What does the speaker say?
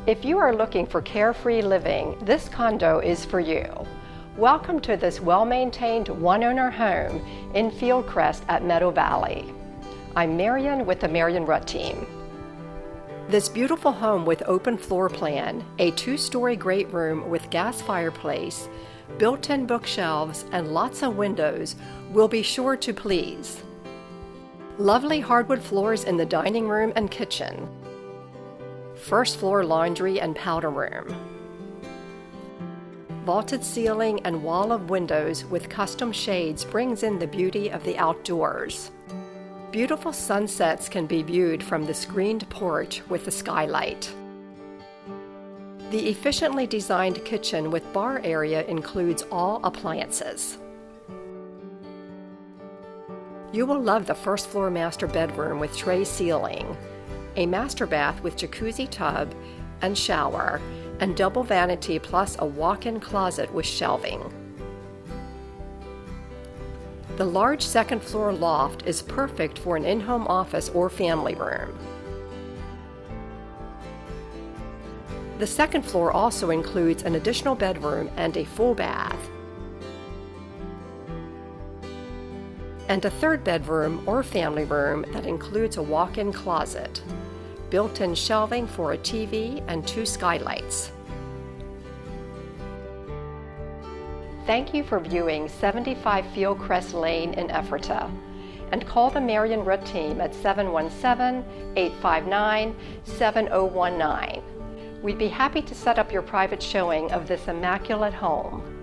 If you are looking for carefree living, this condo is for you. Welcome to this well-maintained one-owner home in Fieldcrest at Meadow Valley. I'm Marion with the Marion Rutt team. This beautiful home with open floor plan, a 2-story great room with gas fireplace, built-in bookshelves, and lots of windows will be sure to please. Lovely hardwood floors in the dining room and kitchen. First floor laundry and powder room. Vaulted ceiling and wall of windows with custom shades brings in the beauty of the outdoors. Beautiful sunsets can be viewed from the screened porch with the skylight. The efficiently designed kitchen with bar area includes all appliances. You will love the first floor master bedroom with Trey Ceiling, a master bath with jacuzzi tub and shower, and double vanity plus a walk-in closet with shelving. The large second floor loft is perfect for an in-home office or family room. The second floor also includes an additional bedroom and a full bath, and a third bedroom or family room that includes a walk-in closet, built-in shelving for a TV, and 2 skylights. Thank you for viewing 75 Fieldcrest Lane in Ephrata, and call the Marion Rutt team at 717-859-7019. We'd be happy to set up your private showing of this immaculate home.